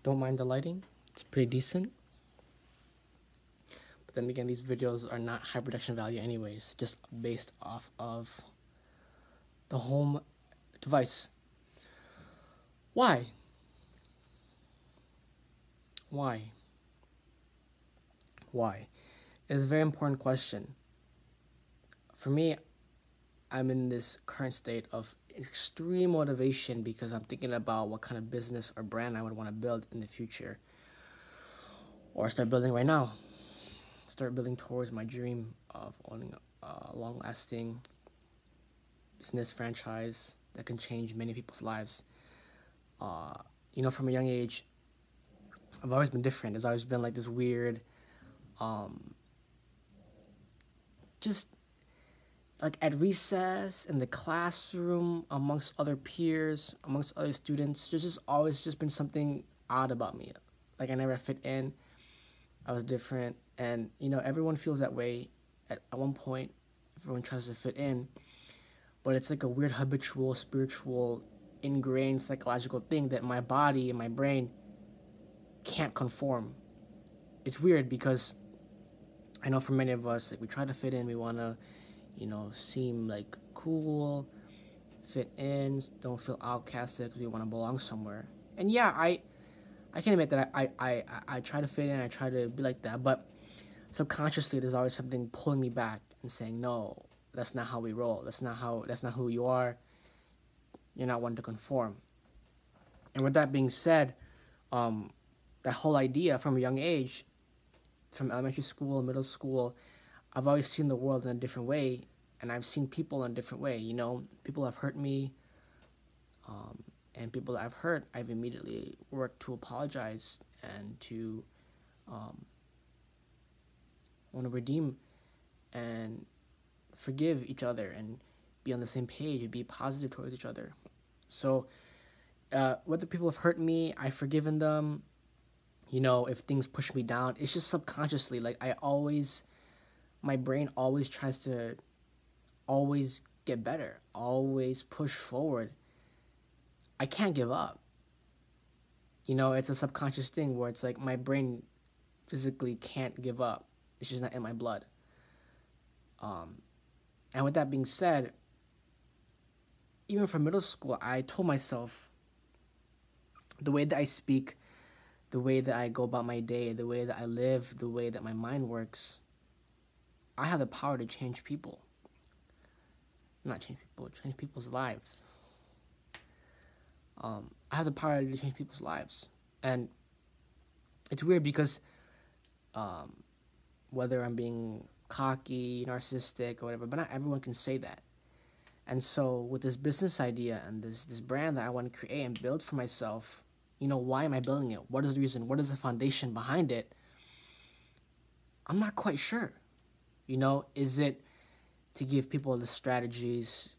Don't mind the lighting. It's pretty decent. But then again, these videos are not high production value anyways, just based off of the home device. Why? Why? Why? It's a very important question. For me, I'm in this current state of extreme motivation because I'm thinking about what kind of business or brand I would want to build in the future, or start building right now. Start building towards my dream of owning a long-lasting business franchise that can change many people's lives. From a young age, I've always been different. There's always been like this weird, just like at recess, in the classroom, amongst other peers, amongst other students, there's just always just been something odd about me. Like I never fit in. I was different. And, everyone feels that way at one point. Everyone tries to fit in. But it's like a weird habitual, spiritual, ingrained psychological thing that my body and my brain can't conform. It's weird because I know for many of us, like, we try to fit in. We want to, seem like cool, fit in, don't feel outcasted because we want to belong somewhere. And yeah, I can admit that I try to fit in. I try to be like that. But subconsciously, there's always something pulling me back and saying, no, that's not how we roll. That's not who you are. You're not one to conform. And with that being said, that whole idea from a young age, from elementary school, middle school, I've always seen the world in a different way, and I've seen people in a different way. People have hurt me, and people that I've hurt, I've immediately worked to apologize and to want to redeem and forgive each other and be on the same page, be positive towards each other. So whether people have hurt me, I've forgiven them. If things push me down, it's just subconsciously. Like my brain always tries to always get better, always push forward. I can't give up. It's a subconscious thing where it's like my brain physically can't give up. It's just not in my blood. And with that being said, even from middle school, I told myself the way that I speak, the way that I go about my day, the way that I live, the way that my mind works, I have the power to change people. Not change people, change people's lives. I have the power to change people's lives. And it's weird because whether I'm being cocky, narcissistic, or whatever, but not everyone can say that. And so with this business idea and this brand that I want to create and build for myself, why am I building it? What is the reason? What is the foundation behind it? I'm not quite sure. Is it to give people the strategies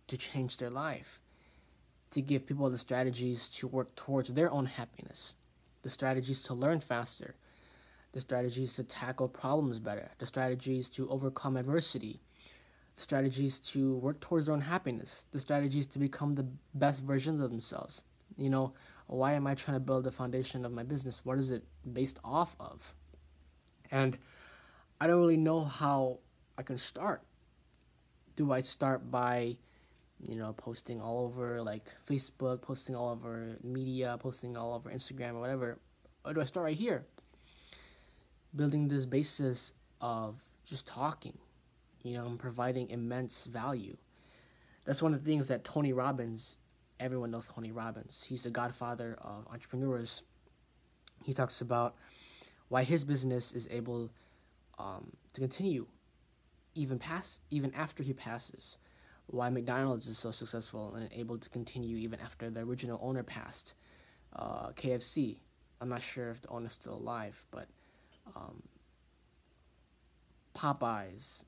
to change their life? To give people the strategies to work towards their own happiness? The strategies to learn faster? The strategies to tackle problems better? The strategies to overcome adversity? The strategies to work towards their own happiness? The strategies to become the best versions of themselves? Why am I trying to build the foundation of my business? What is it based off of? And I don't really know how I can start. Do I start by, posting all over like Facebook, posting all over media, posting all over Instagram or whatever? Or do I start right here? Building this basis of just talking, and providing immense value. That's one of the things that Tony Robbins, everyone knows Tony Robbins. He's the godfather of entrepreneurs. He talks about why his business is able to continue even after he passes. Why McDonald's is so successful and able to continue even after the original owner passed. KFC, I'm not sure if the owner's still alive, but Popeyes,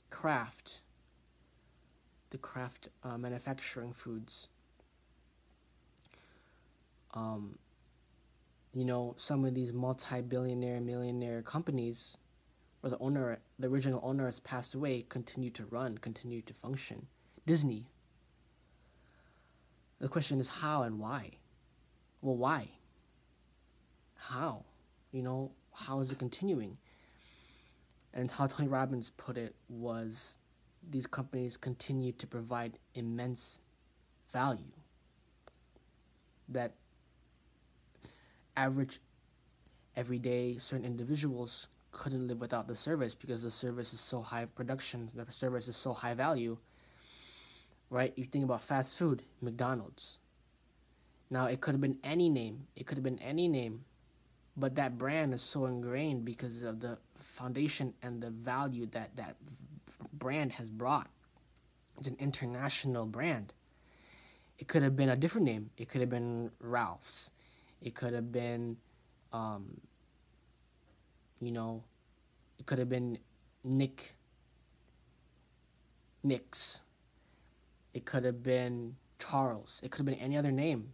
Kraft, the Kraft manufacturing foods. Some of these multi-billionaire, millionaire companies where the original owner has passed away, continue to run, continue to function. Disney. The question is how and why. Well, why? How? How is it continuing? And how Tony Robbins put it was these companies continue to provide immense value that average everyday certain individuals couldn't live without the service because the service is so high production, the service is so high value, right? You think about fast food, McDonald's. Now it could have been any name. It could have been any name. But that brand is so ingrained because of the foundation and the value that that brand has brought. It's an international brand. It could have been a different name. It could have been Ralph's. It could have been, um, it could have been Nick's. It could have been Charles. It could have been any other name.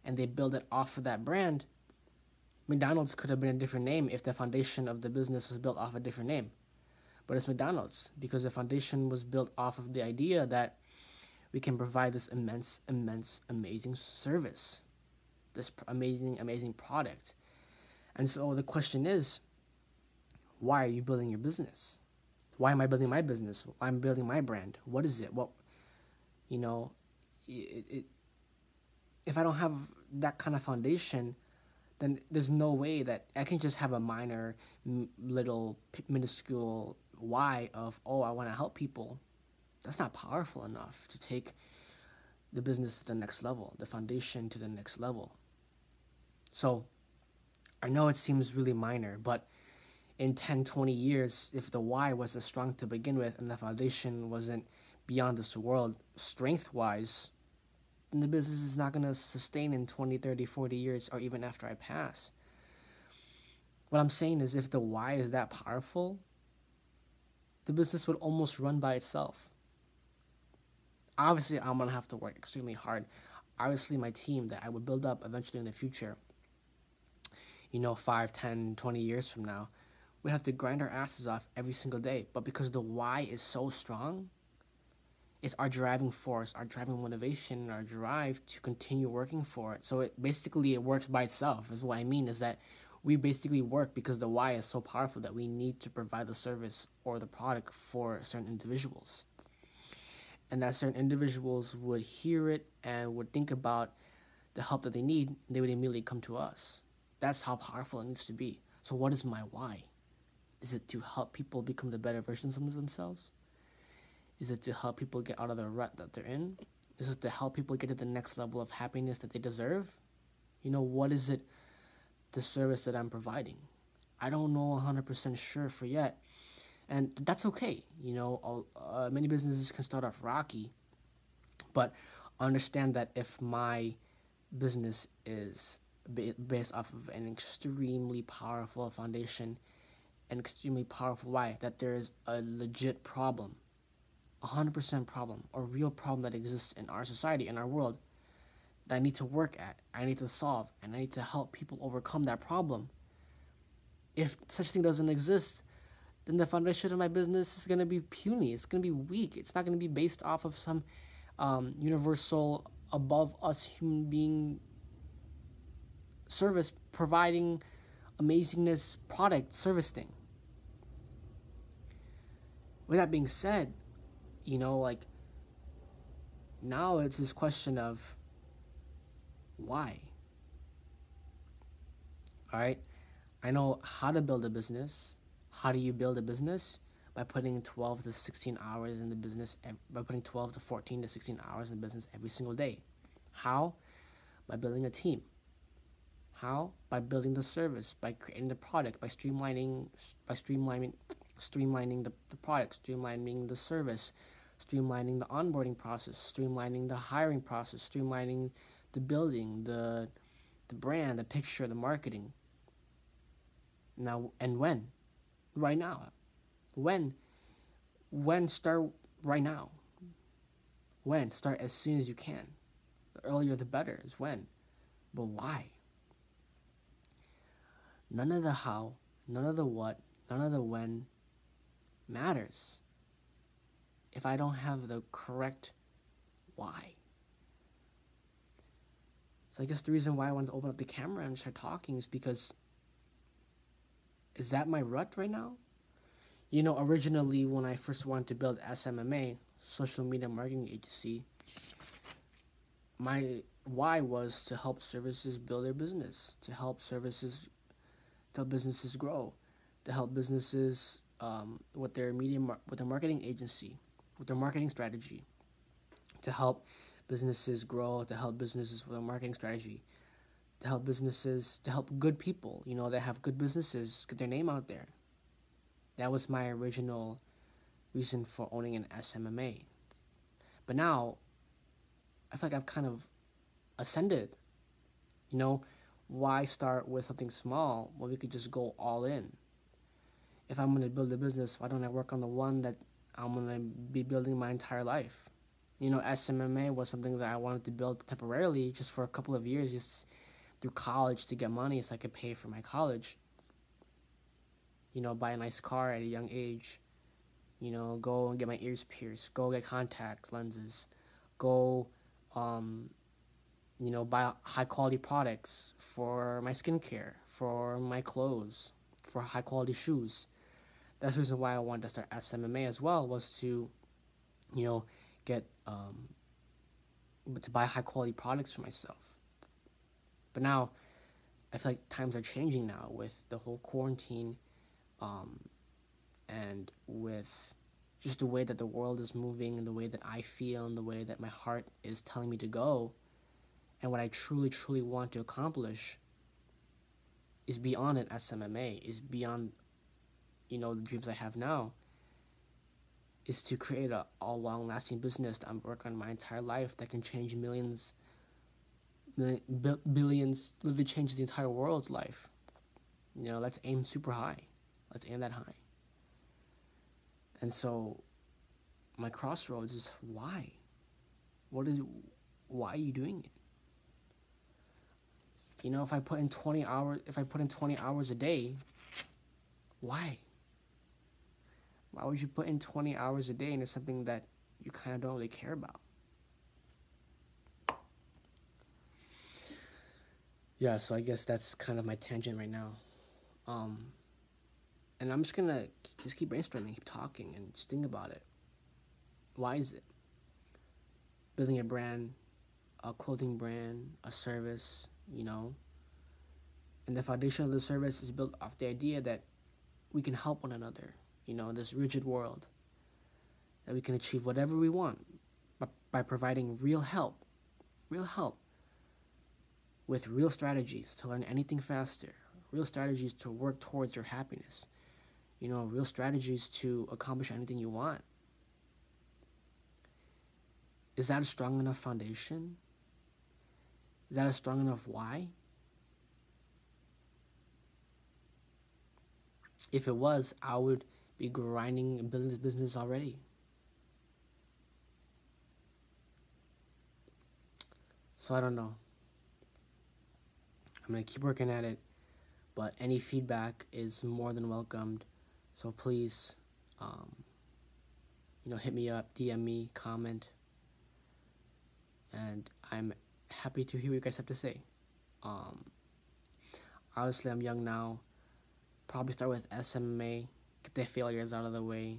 And they build it off of that brand. McDonald's could have been a different name if the foundation of the business was built off a different name. But it's McDonald's because the foundation was built off of the idea that we can provide this immense, amazing service, this amazing product. And so the question is, why are you building your business? Why am I building my business? I'm building my brand. What is it? If I don't have that kind of foundation, then there's no way that I can just have a minor, little, minuscule why of, oh, I want to help people. That's not powerful enough to take the business to the next level, the foundation to the next level. So I know it seems really minor, but in 10, 20 years, if the why wasn't strong to begin with and the foundation wasn't beyond this world strength-wise, then the business is not going to sustain in 20, 30, 40 years or even after I pass. What I'm saying is if the why is that powerful, the business would almost run by itself. Obviously, I'm going to have to work extremely hard. Obviously, my team that I would build up eventually in the future, 5, 10, 20 years from now, we have to grind our asses off every single day. But because the why is so strong, it's our driving force, our driving motivation, our drive to continue working for it. So it works by itself, is what I mean, is that we basically work because the why is so powerful that we need to provide the service or the product for certain individuals. And that certain individuals would hear it and would think about the help that they need, and they would immediately come to us. That's how powerful it needs to be. So what is my why? Is it to help people become the better versions of themselves? Is it to help people get out of the rut that they're in? Is it to help people get to the next level of happiness that they deserve? What is it, the service that I'm providing? I don't know 100% sure for yet. And that's okay. Many businesses can start off rocky, but understand that if my business is based off of an extremely powerful foundation, an extremely powerful why, that there is a legit problem, 100% problem, a real problem that exists in our society, in our world, that I need to work at, I need to solve, and I need to help people overcome that problem. If such thing doesn't exist, then the foundation of my business is going to be puny. It's going to be weak. It's not going to be based off of some universal, above us human being service providing amazingness product service thing. With that being said, now it's this question of why. All right, I know how to build a business. How do you build a business? By putting 12 to 16 hours in the business, by putting 12 to 14 to 16 hours in business every single day. How? By building a team. How? By building the service, by creating the product, by streamlining the product, streamlining the service, streamlining the onboarding process, streamlining the hiring process, streamlining the building, the brand, the picture, the marketing. Now, and when? Right now. When start right now. When? Start as soon as you can. The earlier the better is when. But why? None of the how, none of the what, none of the when matters if I don't have the correct why. So I guess the reason why I wanted to open up the camera and start talking is because, is that my rut right now? Originally when I first wanted to build SMMA, social media marketing agency, my why was to help services build their business, to help businesses grow, to help businesses with their with their marketing agency, with their marketing strategy, to help businesses grow, to help businesses with a marketing strategy, to help good people, that have good businesses, get their name out there. That was my original reason for owning an SMMA. But now, I feel like I've kind of ascended. You know, why start with something small when we could just go all in? If I'm going to build a business, why don't I work on the one that I'm going to be building my entire life? SMMA was something that I wanted to build temporarily just for a couple of years, just through college to get money so I could pay for my college. Buy a nice car at a young age. Go and get my ears pierced. Go get contact lenses. Go, buy high quality products for my skincare, for my clothes, for high quality shoes. That's the reason why I wanted to start SMMA as well, was to, get to buy high quality products for myself. But now, I feel like times are changing now with the whole quarantine, and with just the way that the world is moving and the way that I feel and the way that my heart is telling me to go, and what I truly, truly want to accomplish is beyond an SMMA, is beyond, the dreams I have now, is to create a long-lasting business that I'm working on my entire life that can change millions, billions, literally change the entire world's life. Let's aim super high. Let's aim that high. And so, my crossroads is why? Why are you doing it? If I put in 20 hours a day, why? Why would you put in 20 hours a day into something that you kind of don't really care about? Yeah, so I guess that's kind of my tangent right now. And I'm just gonna just keep brainstorming, keep talking, and just think about it. Why is it? Building a brand, a clothing brand, a service, and the foundation of the service is built off the idea that we can help one another, in this rigid world, that we can achieve whatever we want by providing real help with real strategies to learn anything faster, real strategies to work towards your happiness, real strategies to accomplish anything you want. Is that a strong enough foundation? Is that a strong enough why? If it was, I would be grinding and building this business already. So I don't know. I'm going to keep working at it, but any feedback is more than welcomed. So please, hit me up, DM me, comment, and I'm happy to hear what you guys have to say. Obviously, I'm young now. Probably start with SMMA, get the failures out of the way,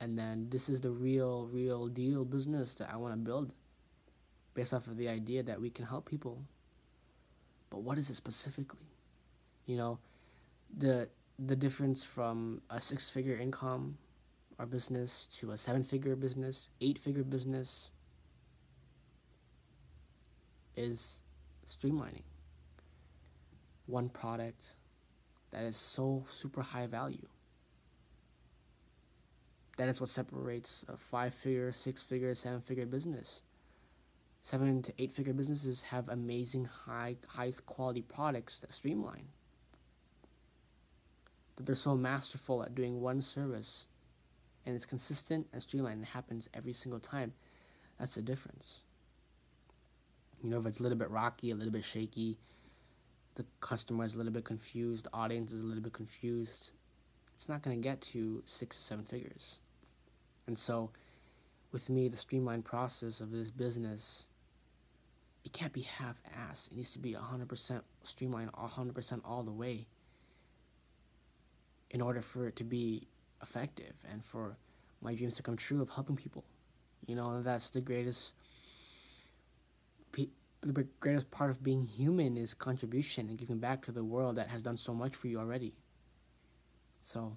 and then this is the real deal business that I want to build, based off of the idea that we can help people. But what is it specifically? The difference from a 6-figure income or business to a 7-figure business, 8-figure business, is streamlining one product that is so super high value. That is what separates a 5-figure, 6-figure, 7-figure business. 7 to 8-figure businesses have amazing high quality products that streamline. But they're so masterful at doing one service, and it's consistent and streamlined. It happens every single time. That's the difference. If it's a little bit rocky, a little bit shaky, the customer is a little bit confused, the audience is a little bit confused, it's not going to get to 6 to 7 figures. And so, with me, the streamlined process of this business it can't be half-assed. It needs to be 100% streamlined, 100% all the way, in order for it to be effective and for my dreams to come true of helping people. That's the greatest part of being human is contribution and giving back to the world that has done so much for you already. So,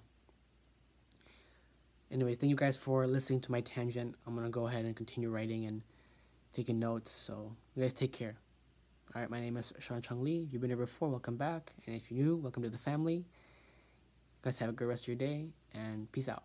anyway, thank you guys for listening to my tangent. I'm gonna go ahead and continue writing and taking notes. So, you guys take care. All right, my name is Sean Chung Lee. You've been here before. Welcome back. And if you're new, welcome to the family. You guys have a good rest of your day, and peace out.